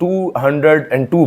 202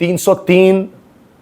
303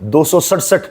267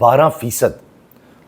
12%।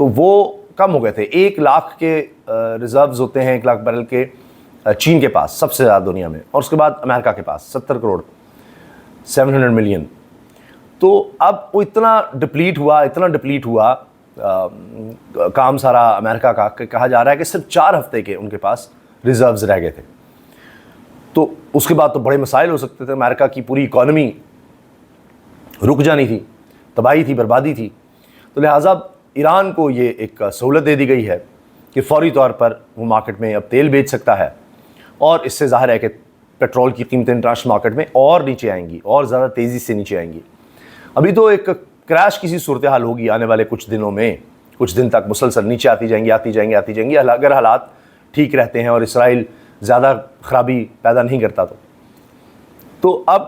تو وہ کم ہو گئے تھے. 1,00,000 کے ریزروز ہوتے ہیں 1,00,000 بیرل کے چین کے پاس سب سے زیادہ دنیا میں, اور اس کے بعد امریکہ کے پاس 70 کروڑ 700 ملین. تو اب وہ اتنا ڈپلیٹ ہوا کام سارا امریکہ کا, کہ کہا جا رہا ہے کہ صرف 4 ہفتے کے ان کے پاس ریزروز رہ گئے تھے. تو اس کے بعد تو بڑے مسائل ہو سکتے تھے, امریکہ کی پوری اکانومی رک جانی تھی, تباہی تھی, بربادی تھی. تو لہٰذا ایران کو یہ ایک سہولت دے دی گئی ہے کہ فوری طور پر وہ مارکیٹ میں اب تیل بیچ سکتا ہے, اور اس سے ظاہر ہے کہ پیٹرول کی قیمتیں انٹرنیشنل مارکیٹ میں اور نیچے آئیں گی, اور زیادہ تیزی سے نیچے آئیں گی. ابھی تو ایک کریش کی سی صورتحال ہوگی آنے والے کچھ دنوں میں, کچھ دن تک مسلسل نیچے آتی جائیں گی اگر حالات ٹھیک رہتے ہیں اور اسرائیل زیادہ خرابی پیدا نہیں کرتا تو اب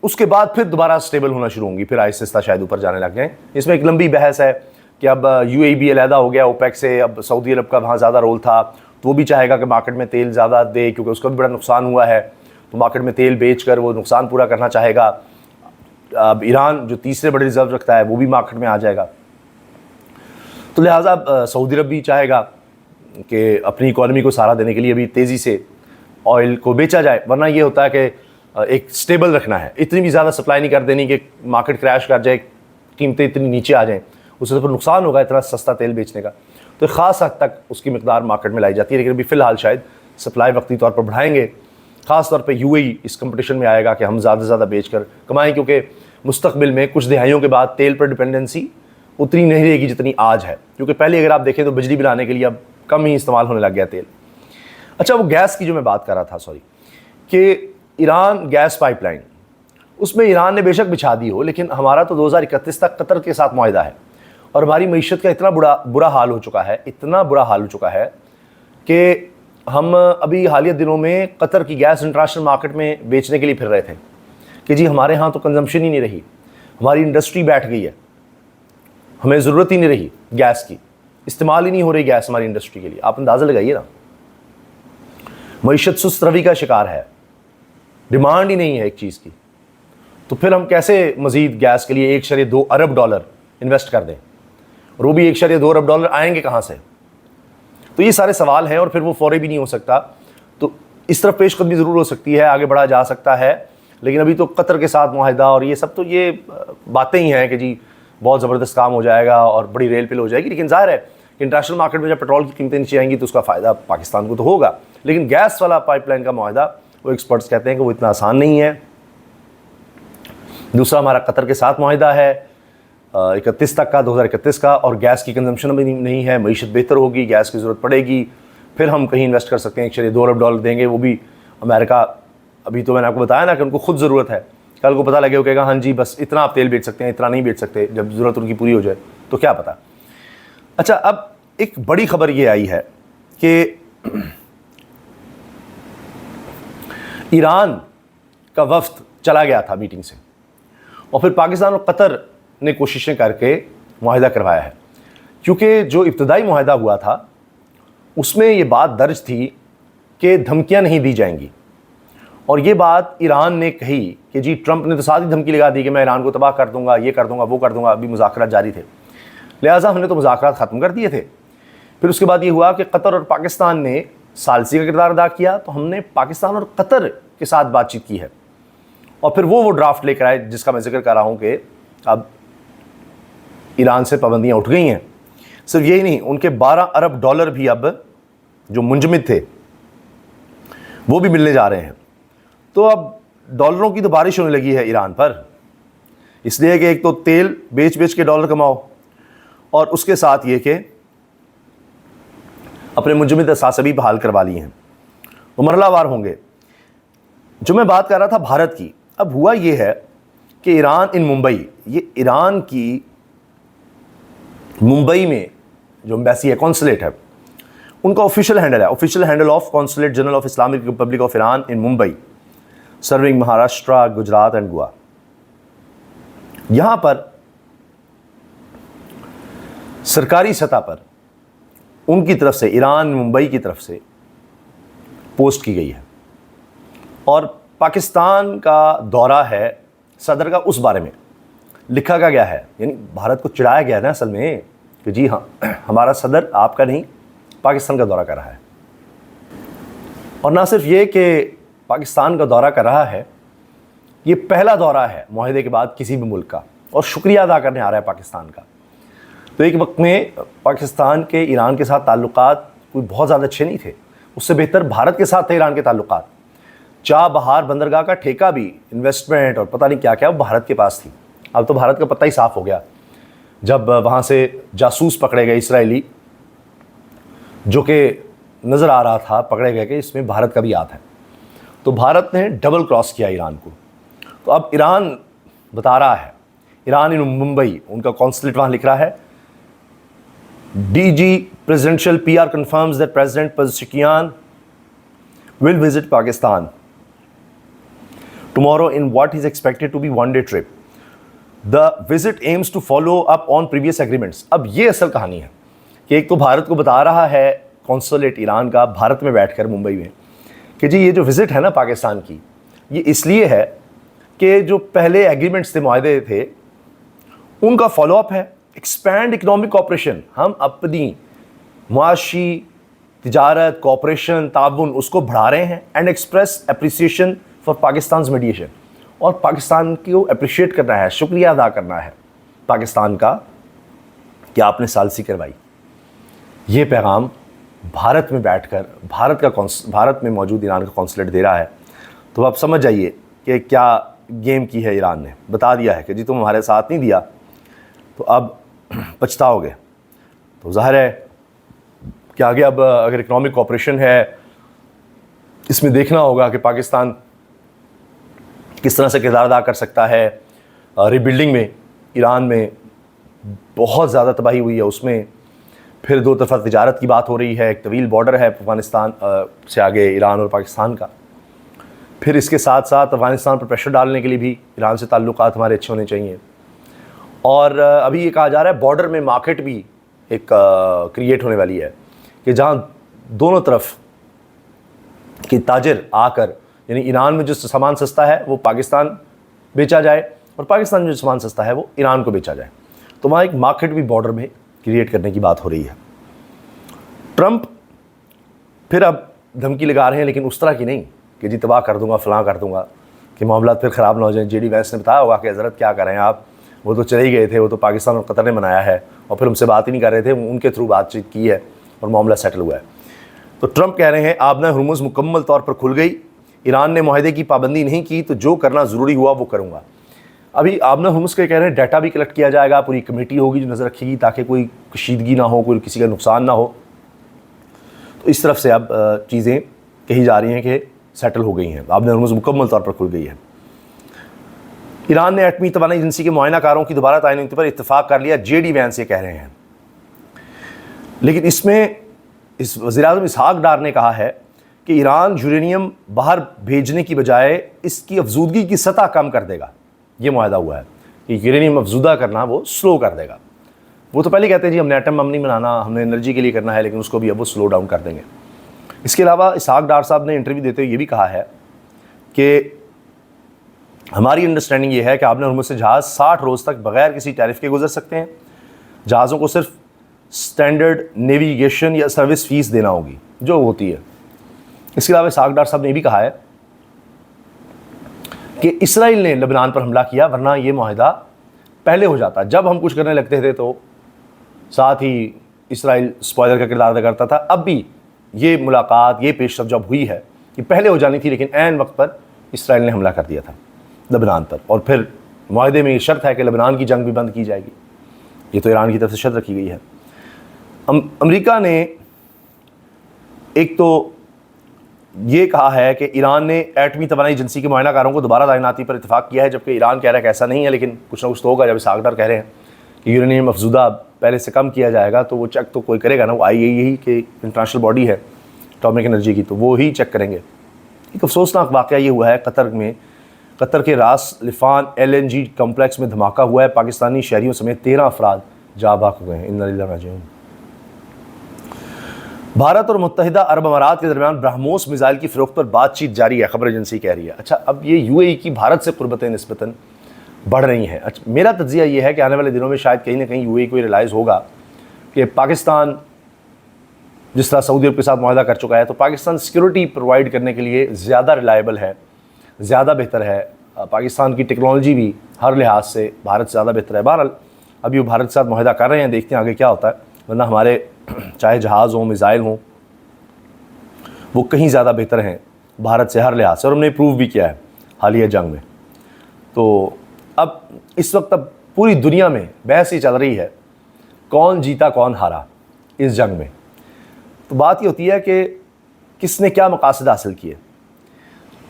اس کے بعد پھر دوبارہ سٹیبل ہونا شروع ہوں گی, پھر آہستہ آہستہ شاید اوپر جانے لگ جائیں. اس میں ایک لمبی بحث ہے کہ اب یو اے بھی علیحدہ ہو گیا اوپیک سے, اب سعودی عرب کا وہاں زیادہ رول تھا تو وہ بھی چاہے گا کہ مارکیٹ میں تیل زیادہ دے, کیونکہ اس کا بھی بڑا نقصان ہوا ہے, تو مارکیٹ میں تیل بیچ کر وہ نقصان پورا کرنا چاہے گا. اب ایران جو تیسرے بڑے ریزرو رکھتا ہے وہ بھی مارکیٹ میں آ جائے گا. تو لہٰذا سعودی عرب بھی چاہے گا کہ اپنی اکانومی کو سہارا دینے کے لیے ابھی تیزی سے آئل کو بیچا جائے, ورنہ یہ ہوتا ہے کہ ایک سٹیبل رکھنا ہے, اتنی بھی زیادہ سپلائی نہیں کر دینی کہ مارکیٹ کریش کر جائے, قیمتیں اتنی نیچے آ جائیں, اس سے پھر نقصان ہوگا اتنا سستا تیل بیچنے کا. تو ایک خاص حد تک اس کی مقدار مارکیٹ میں لائی جاتی ہے, لیکن ابھی فی الحال شاید سپلائی وقتی طور پر بڑھائیں گے. خاص طور پہ you a E us competition میں آئے گا کہ ہم زیادہ سے زیادہ بیچ کر کمائیں, کیونکہ مستقبل میں کچھ دہائیوں کے بعد تیل پر ڈپینڈنسی اتنی نہیں رہے گی جتنی آج ہے, کیونکہ پہلے اگر آپ دیکھیں تو بجلی بنانے کے لیے اب کم ہی استعمال ہونے لگ گیا تیل. اچھا, وہ گیس کی جو میں بات کر رہا تھا, کہ ایران گیس پائپ لائن, اس میں ایران نے بے شک بچھا دی ہو, لیکن ہمارا تو 2031 تک قطر کے ساتھ معاہدہ ہے, اور ہماری معیشت کا اتنا برا حال ہو چکا ہے کہ ہم ابھی حالیہ دنوں میں قطر کی گیس انٹرنیشنل مارکیٹ میں بیچنے کے لیے پھر رہے تھے کہ جی ہمارے ہاں تو کنزمپشن ہی نہیں رہی, ہماری انڈسٹری بیٹھ گئی ہے, ہمیں ضرورت ہی نہیں رہی گیس کی, استعمال ہی نہیں ہو رہی گیس ہماری انڈسٹری کے لیے. آپ اندازہ لگائیے نا, معیشت سست روی کا شکار ہے, ڈیمانڈ ہی نہیں ہے ایک چیز کی, تو پھر ہم کیسے مزید گیس کے لیے 1.2 ارب ڈالر انویسٹ کر دیں, اور وہ بھی 1.2 ارب ڈالر آئیں گے کہاں سے؟ تو یہ سارے سوال ہیں, اور پھر وہ فوری بھی نہیں ہو سکتا. تو اس طرف پیش قدمی ضرور ہو سکتی ہے, آگے بڑھا جا سکتا ہے, لیکن ابھی تو قطر کے ساتھ معاہدہ اور یہ سب تو یہ باتیں ہی ہیں کہ جی بہت زبردست کام ہو جائے گا اور بڑی ریل پل ہو جائے گی. لیکن ظاہر ہے کہ انٹرنیشنل مارکیٹ میں جب پیٹرول کی قیمتیں نیچے آئیں گی تو اس کا فائدہ پاکستان کو تو ہوگا, لیکن گیس والا پائپ لائن کا معاہدہ وہ ایکسپرٹس کہتے ہیں کہ وہ اتنا آسان نہیں ہے. دوسرا ہمارا قطر کے ساتھ معاہدہ ہے 31 تک کا, 2031 کا, اور گیس کی کنزمپشن بھی نہیں ہے, معیشت بہتر ہوگی, گیس کی ضرورت پڑے گی, پھر ہم کہیں انویسٹ کر سکتے ہیں 1.2 ارب ڈالر دیں گے, وہ بھی امریکہ. ابھی تو میں نے آپ کو بتایا نا کہ ان کو خود ضرورت ہے, کل کو پتہ لگے وہ کہے گا ہاں جی بس اتنا آپ تیل بیچ سکتے ہیں, اتنا نہیں بیچ سکتے, جب ضرورت ان کی پوری ہو جائے تو کیا پتہ. اچھا, اب ایک بڑی خبر یہ آئی ہے کہ ایران کا وفد چلا گیا تھا میٹنگ سے, اور پھر پاکستان اور قطر نے کوششیں کر کے معاہدہ کروایا ہے, کیونکہ جو ابتدائی معاہدہ ہوا تھا اس میں یہ بات درج تھی کہ دھمکیاں نہیں دی جائیں گی, اور یہ بات ایران نے کہی کہ جی ٹرمپ نے تو ساتھ ہی دھمکی لگا دی کہ میں ایران کو تباہ کر دوں گا, یہ کر دوں گا, وہ کر دوں گا. ابھی مذاکرات جاری تھے, لہٰذا ہم نے تو مذاکرات ختم کر دیے تھے. پھر اس کے بعد یہ ہوا کہ قطر اور پاکستان نے ثالثی کا کردار ادا کیا, تو ہم نے پاکستان اور قطر کے ساتھ بات چیت کی ہے, اور پھر وہ ڈرافٹ لے کر آئے جس کا میں ذکر کر رہا ہوں کہ اب ایران سے پابندیاں اٹھ گئی ہیں. صرف یہی نہیں, ان کے 12 ارب ڈالر بھی اب جو منجمد تھے وہ بھی ملنے جا رہے ہیں. تو اب ڈالروں کی تو بارش ہونے لگی ہے ایران پر, اس لیے کہ ایک تو تیل بیچ کے ڈالر کماؤ, اور اس کے ساتھ یہ کہ اپنے منجمد اثاثے بھی بحال کروا لیے ہیں, وہ مرحلہ وار ہوں گے. جو میں بات کر رہا تھا بھارت کی, اب ہوا یہ ہے کہ ایران ان ممبئی, یہ ایران کی ممبئی میں جو ایمبیسی ہے, کونسلیٹ ہے, ان کا آفیشیل ہینڈل ہے, official handle of consulate general of Islamic republic of Iran in Mumbai, serving Maharashtra, Gujarat and Goa. یہاں پر سرکاری سطح پر ان کی طرف سے, ایران ممبئی کی طرف سے پوسٹ کی گئی ہے, اور پاکستان کا دورہ ہے صدر کا, اس بارے میں لکھا گیا ہے, یعنی بھارت کو چڑھایا گیا ہے نا اصل میں کہ جی ہاں ہمارا صدر آپ کا نہیں پاکستان کا دورہ کر رہا ہے. اور نہ صرف یہ کہ پاکستان کا دورہ کر رہا ہے, یہ پہلا دورہ ہے معاہدے کے بعد کسی بھی ملک کا, اور شکریہ ادا کرنے آ رہا ہے پاکستان کا. تو ایک وقت میں پاکستان کے ایران کے ساتھ تعلقات کوئی بہت زیادہ اچھے نہیں تھے, اس سے بہتر بھارت کے ساتھ تھے ایران کے تعلقات. چاہ بہار بندرگاہ کا ٹھیکہ بھی, انویسٹمنٹ اور پتہ نہیں کیا کیا, وہ بھارت کے پاس تھی. اب تو بھارت کا پتہ ہی صاف ہو گیا جب وہاں سے جاسوس پکڑے گئے اسرائیلی, جو کہ نظر آ رہا تھا پکڑے گئے کہ اس میں بھارت کا بھی ہاتھ ہے. تو بھارت نے ڈبل کراس کیا ایران کو. تو اب ایران بتا رہا ہے, ایران ان ممبئی, ان کا کونسلیٹ وہاں لکھ رہا ہے, DG presidential PR confirms that President Pezeshkian will visit Pakistan tomorrow in what is expected to be one-day trip. The visit aims to follow up on previous agreements. اب یہ اصل کہانی ہے کہ ایک تو بھارت کو بتا رہا ہے کونسلیٹ ایران کا بھارت میں بیٹھ کر ممبئی میں کہ جی یہ جو وزٹ ہے نا پاکستان کی, یہ اس لیے ہے کہ جو پہلے ایگریمنٹس تھے, معاہدے تھے, ان کا فالو اپ ہے. ایکسپینڈ اکنامک کوآپریشن, ہم اپنی معاشی تجارت کوآپریشن تعاون اس کو بڑھا رہے ہیں. And express appreciation for Pakistan's mediation, اور پاکستان کو اپریشیٹ کرنا ہے, شکریہ ادا کرنا ہے پاکستان کا کہ آپ نے ثالثی کروائی. یہ پیغام بھارت میں بیٹھ کر بھارت میں موجود ایران کا کونسلیٹ دے رہا ہے. تو آپ سمجھ جائیے کہ کیا گیم کی ہے ایران نے. بتا دیا ہے کہ جی تم ہمارے ساتھ نہیں دیا تو اب پچھتاؤ گے. تو ظاہر ہے کہ آگے اب اگر اکنامک کوآپریشن ہے, اس میں دیکھنا ہوگا کہ پاکستان کس طرح سے کردار ادا کر سکتا ہے. ریبلڈنگ میں ایران میں بہت زیادہ تباہی ہوئی ہے, اس میں پھر دو طرفہ تجارت کی بات ہو رہی ہے, ایک طویل بارڈر ہے افغانستان سے آگے ایران اور پاکستان کا. پھر اس کے ساتھ ساتھ افغانستان پر پریشر ڈالنے کے لیے بھی ایران سے تعلقات ہمارے اچھے ہونے چاہیے. اور ابھی یہ کہا جا رہا ہے بارڈر میں مارکیٹ بھی ایک کریٹ ہونے والی ہے کہ جہاں دونوں طرف کے تاجر آ کر, یعنی ایران میں جو سامان سستا ہے وہ پاکستان بیچا جائے, اور پاکستان میں جو سامان سستا ہے وہ ایران کو بیچا جائے. تو وہاں ایک مارکیٹ بھی بارڈر میں کریٹ کرنے کی بات ہو رہی ہے. ٹرمپ پھر اب دھمکی لگا رہے ہیں, لیکن اس طرح کی نہیں کہ جی تباہ کر دوں گا فلاں کر دوں گا, کہ معاملات پھر خراب نہ ہو جائیں. JD وینس نے بتایا ہوگا کہ حضرت کیا کریں آپ, وہ تو چلے ہی گئے تھے, وہ تو پاکستان اور قطر نے بنایا ہے, اور پھر ہم سے بات ہی نہیں کر رہے تھے, ان کے تھرو بات چیت کی ہے اور معاملہ سیٹل ہوا ہے. تو ٹرمپ کہہ رہے ہیں آبنہ ہرمز مکمل طور پر کھل گئی, ایران نے معاہدے کی پابندی نہیں کی تو جو کرنا ضروری ہوا وہ کروں گا. ابھی آبنہ ہرمز کے کہہ رہے ہیں ڈیٹا بھی کلیکٹ کیا جائے گا, پوری کمیٹی ہوگی جو نظر رکھے گی تاکہ کوئی کشیدگی نہ ہو, کوئی کسی کا نقصان نہ ہو. تو اس طرف سے اب چیزیں کہی جا رہی ہیں کہ سیٹل ہو گئی ہیں, آبنہ ہرمز مکمل طور پر کھل گئی ہے. ایران نے ایٹمی توانائی ایجنسی کے معائنہ کاروں کی دوبارہ تعیناتی پر اتفاق کر لیا, JD وینس یہ کہہ رہے ہیں. لیکن اس میں وزیر اعظم اسحاق ڈار نے کہا ہے کہ ایران یورینیم باہر بھیجنے کی بجائے اس کی افزودگی کی سطح کم کر دے گا. یہ معاہدہ ہوا ہے کہ یورینیم افزودہ کرنا وہ سلو کر دے گا. وہ تو پہلے کہتے ہیں جی ہم نے ایٹم بم نہیں بنانا, ہم نے انرجی کے لیے کرنا ہے, لیکن اس کو بھی اب وہ سلو ڈاؤن کر دیں گے. اس کے علاوہ اسحاق ڈار صاحب نے انٹرویو دیتے ہوئے یہ بھی کہا ہے کہ ہماری انڈرسٹینڈنگ یہ ہے کہ آبنہ ہرمز سے جہاز 60 روز تک بغیر کسی ٹیرف کے گزر سکتے ہیں. جہازوں کو صرف سٹینڈرڈ نیویگیشن یا سروس فیس دینا ہوگی جو ہوتی ہے. اس کے علاوہ اسحاق ڈار صاحب نے بھی کہا ہے کہ اسرائیل نے لبنان پر حملہ کیا, ورنہ یہ معاہدہ پہلے ہو جاتا. جب ہم کچھ کرنے لگتے تھے تو ساتھ ہی اسرائیل اسپوائلر کا کردار ادا کرتا تھا. اب بھی یہ ملاقات, یہ پیش رفت جب ہوئی ہے کہ پہلے ہو جانی تھی, لیکن عین وقت پر اسرائیل نے حملہ کر دیا تھا لبنان پر. اور پھر معاہدے میں یہ شرط ہے کہ لبنان کی جنگ بھی بند کی جائے گی. یہ تو ایران کی طرف سے شرط رکھی گئی ہے. امریکہ نے ایک تو یہ کہا ہے کہ ایران نے ایٹمی توانائی ایجنسی کے معائنہ کاروں کو دوبارہ تعیناتی پر اتفاق کیا ہے, جبکہ ایران کہہ رہا ہے کہ ایسا نہیں ہے, لیکن کچھ نہ کچھ تو ہوگا. جب اسحاق ڈار کہہ رہے ہیں کہ یورینیم افزودہ پہلے سے کم کیا جائے گا تو وہ چیک تو کوئی کرے گا نا, وہ IAEA کہ انٹرنیشنل باڈی ہے اٹامک انرجی کی, تو وہ ہی چیک کریں گے. ایک افسوسناک واقعہ یہ ہوا ہے قطر میں, قطر کے راس لفان LNG کمپلیکس میں دھماکہ ہوا ہے. پاکستانی شہریوں سمیت 13 افراد جاں بحق ہوئے ہیں. انا للہ و انا الیہ راجعون. بھارت اور متحدہ عرب امارات کے درمیان برہموس میزائل کی فروخت پر بات چیت جاری ہے, خبر ایجنسی کہہ رہی ہے. اچھا, اب یہ UAE کی بھارت سے قربتیں نسبتاً بڑھ رہی ہیں. اچھا, میرا تجزیہ یہ ہے کہ آنے والے دنوں میں شاید کہیں نہ کہیں UAE کو ریلائز ہوگا کہ پاکستان جس طرح سعودی عرب کے ساتھ معاہدہ کر چکا ہے، تو پاکستان سیکورٹی پرووائڈ کرنے کے لیے زیادہ ریلائبل ہے، زیادہ بہتر ہے. پاکستان کی ٹیکنالوجی بھی ہر لحاظ سے بھارت سے زیادہ بہتر ہے. بہرحال ابھی وہ بھارت کے ساتھ معاہدہ کر رہے ہیں، دیکھتے ہیں آگے کیا ہوتا ہے. ورنہ ہمارے چاہے جہاز ہوں، میزائل ہوں، وہ کہیں زیادہ بہتر ہیں بھارت سے ہر لحاظ سے، اور ہم نے پروو بھی کیا ہے حالیہ جنگ میں. تو اب اس وقت پوری دنیا میں بحث یہ چل رہی ہے کون جیتا کون ہارا اس جنگ میں. تو بات یہ ہوتی ہے کہ کس نے کیا مقاصد حاصل کیے.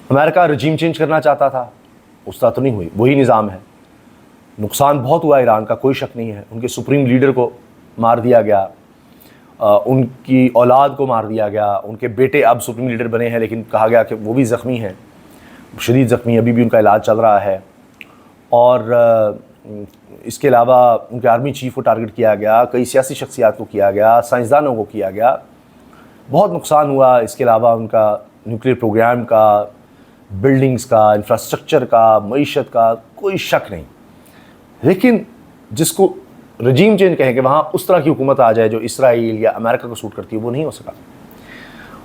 امریکہ رجیم چینج کرنا چاہتا تھا، اس طرح تو نہیں ہوئی، وہی نظام ہے. نقصان بہت ہوا ایران کا، کوئی شک نہیں ہے. ان کے سپریم لیڈر کو مار دیا گیا، ان کی اولاد کو مار دیا گیا. ان کے بیٹے اب سپریم لیڈر بنے ہیں، لیکن کہا گیا کہ وہ بھی زخمی ہیں، شدید زخمی، ابھی بھی ان کا علاج چل رہا ہے. اور اس کے علاوہ ان کے آرمی چیف کو ٹارگٹ کیا گیا، کئی سیاسی شخصیات کو کیا گیا، سائنسدانوں کو کیا گیا. بہت نقصان ہوا. اس کے علاوہ ان کا نیوکلیئر پروگرام کا، بلڈنگز کا، انفراسٹرکچر کا، معیشت کا کوئی شک نہیں. لیکن جس کو رجیم چینج کہیں کہ وہاں اس طرح کی حکومت آ جائے جو اسرائیل یا امریکہ کو سوٹ کرتی ہے، وہ نہیں ہو سکا.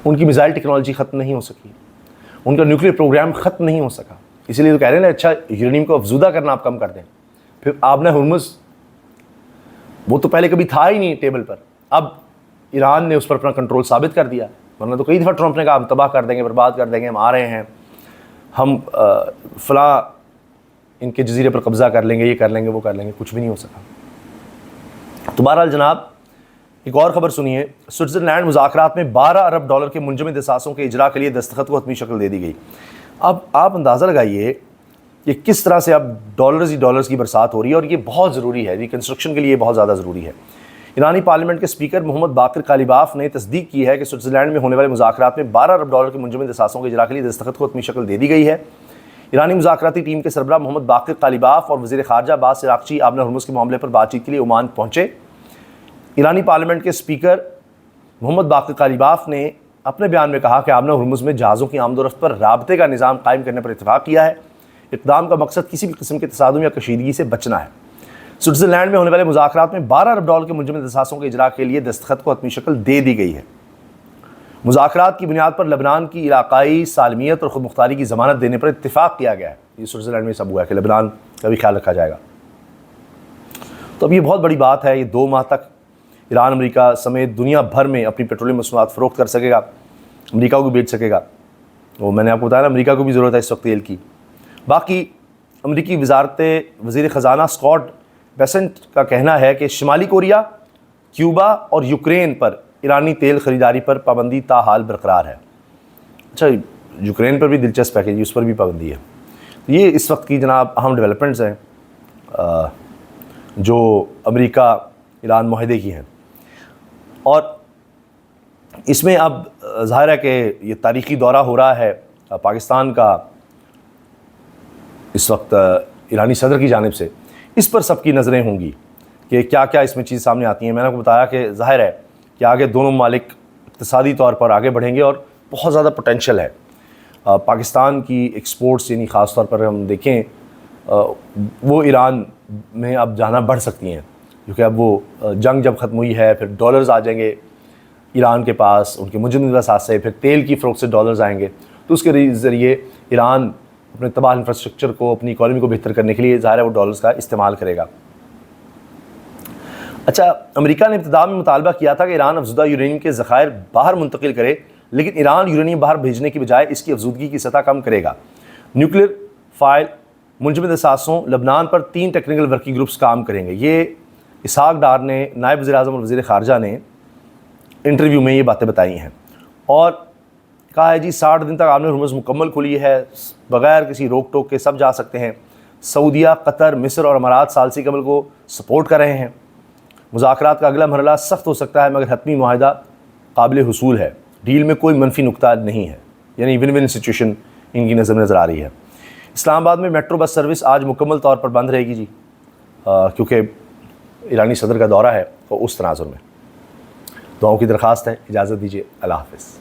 ان کی میزائل ٹیکنالوجی ختم نہیں ہو سکی، ان کا نیوکلیئر پروگرام ختم نہیں ہو سکا. اسی لیے تو کہہ رہے ہیں نا، اچھا یورینیم کو افزودہ کرنا آپ کم کر دیں. پھر آپ نے ہرمز، وہ تو پہلے کبھی تھا ہی نہیں ٹیبل پر، اب ایران نے اس پر اپنا کنٹرول ثابت کر دیا. ورنہ تو کئی دفعہ ٹرمپ نے کہا ہم تباہ کر دیں گے، برباد کر دیں گے، ہم آ رہے ہیں، ہم فلاں ان کے جزیرے پر قبضہ کر لیں گے، یہ کر لیں گے، وہ کر لیں گے. کچھ بھی نہیں ہو سکا. تو بہرحال جناب ایک اور خبر سنیے. سوئٹزرلینڈ مذاکرات میں $12 ارب کے منجمد اثاثوں کے اجرا کے لیے دستخط کو حتمی شکل دے دی گئی. اب آپ اندازہ لگائیے کہ کس طرح سے اب ڈالرز کی برسات ہو رہی ہے، اور یہ بہت ضروری ہے، ریکنسٹرکشن کے لیے بہت زیادہ ضروری ہے. ایرانی پارلیمنٹ کے اسپیکر محمد باقر قالیباف نے تصدیق کی ہے کہ سوئٹزرلینڈ میں ہونے والے مذاکرات میں $12 ارب کے منجمد اثاثوں کے اجرا کے لیے دستخط کو حتمی شکل دے دی گئی ہے. ایرانی مذاکراتی ٹیم کے سربراہ محمد باقر قالیباف اور وزیر خارجہ عباس عراقچی آبنہ ہرمز کے معاملے پر بات چیت کے لیے عمان پہنچے. ایرانی پارلیمنٹ کے اسپیکر محمد باقر قالیباف نے اپنے بیان میں کہا کہ آبنہ ہرمز میں جہازوں کی آمد و رفت پر رابطے کا نظام قائم کرنے پر اتفاق کیا ہے. اقدام کا مقصد کسی بھی قسم کے تصادم یا کشیدگی سے بچنا ہے. سوئٹزرلینڈ میں ہونے والے مذاکرات میں $12 ارب کے منجمد اثاثوں کے اجرا کے لیے دستخط کو حتمی شکل دے دی گئی ہے. مذاکرات کی بنیاد پر لبنان کی علاقائی سالمیت اور خود مختاری کی ضمانت دینے پر اتفاق کیا گیا ہے. یہ سوئٹزرلینڈ میں سب ہوا ہے کہ لبنان کا بھی خیال رکھا جائے گا. تو اب یہ بہت بڑی بات ہے. یہ 2 ماہ تک ایران امریکہ سمیت دنیا بھر میں اپنی پیٹرولیم مصنوعات فروخت کر سکے گا، امریکہ کو بھی بیچ سکے گا. وہ میں نے آپ کو بتایا نا، امریکہ کو بھی ضرورت ہے اس وقت تیل کی. باقی امریکی وزیر خزانہ اسکاٹ بیسنٹ کا کہنا ہے کہ شمالی کوریا، کیوبا اور یوکرین پر ایرانی تیل خریداری پر پابندی تاحال برقرار ہے. اچھا، یوکرین پر بھی دلچسپ ہے کہ اس پر بھی پابندی ہے. یہ اس وقت کی جناب اہم ڈیولپمنٹس ہیں جو امریکہ ایران معاہدے کی ہیں. اور اس میں اب ظاہر ہے کہ یہ تاریخی دورہ ہو رہا ہے پاکستان کا اس وقت ایرانی صدر کی جانب سے. اس پر سب کی نظریں ہوں گی کہ کیا کیا اس میں چیز سامنے آتی ہیں. میں نے آپ کو بتایا کہ ظاہر ہے کہ آگے دونوں ممالک اقتصادی طور پر آگے بڑھیں گے اور بہت زیادہ پوٹینشیل ہے. پاکستان کی ایکسپورٹس یعنی خاص طور پر ہم دیکھیں وہ ایران میں اب جانا بڑھ سکتی ہیں، کیونکہ اب وہ جنگ جب ختم ہوئی ہے پھر ڈالرز آ جائیں گے ایران کے پاس، ان کے منجمد اثاث سے، پھر تیل کی فروخت سے ڈالرز آئیں گے. تو اس کے ذریعے ایران اپنے تباہ انفراسٹرکچر کو، اپنی اکانومی کو بہتر کرنے کے لیے ظاہر ہے وہ ڈالرز کا استعمال کرے گا. اچھا، امریکہ نے ابتدا میں مطالبہ کیا تھا کہ ایران افزودہ یورینیم کے ذخائر باہر منتقل کرے، لیکن ایران یورینیم باہر بھیجنے کی بجائے اس کی افزودگی کی سطح کم کرے گا. نیوکلیئر فائل منجمد اثاثوں لبنان پر 3 ٹیکنیکل ورکنگ گروپس کام کریں گے. یہ اسحاق ڈار نے، نائب وزیر اعظم اور وزیر خارجہ نے انٹرویو میں یہ باتیں بتائی ہیں، اور کہا ہے جی 60 دن تک آبنہ ہرمز مکمل کھلی ہے، بغیر کسی روک ٹوک کے سب جا سکتے ہیں. سعودیہ، قطر، مصر اور امارات ثالثی کے عمل کو سپورٹ کر رہے ہیں. مذاکرات کا اگلا مرحلہ سخت ہو سکتا ہے مگر حتمی معاہدہ قابل حصول ہے. ڈیل میں کوئی منفی نقطہ نہیں ہے، یعنی ون ون سچویشن ان کی نظر میں نظر آ رہی ہے. اسلام آباد میں میٹرو بس سروس آج مکمل طور پر بند رہے گی جی، کیونکہ ایرانی صدر کا دورہ ہے. تو اس تناظر میں دعاؤں کی درخواست ہے. اجازت دیجیے، اللہ حافظ.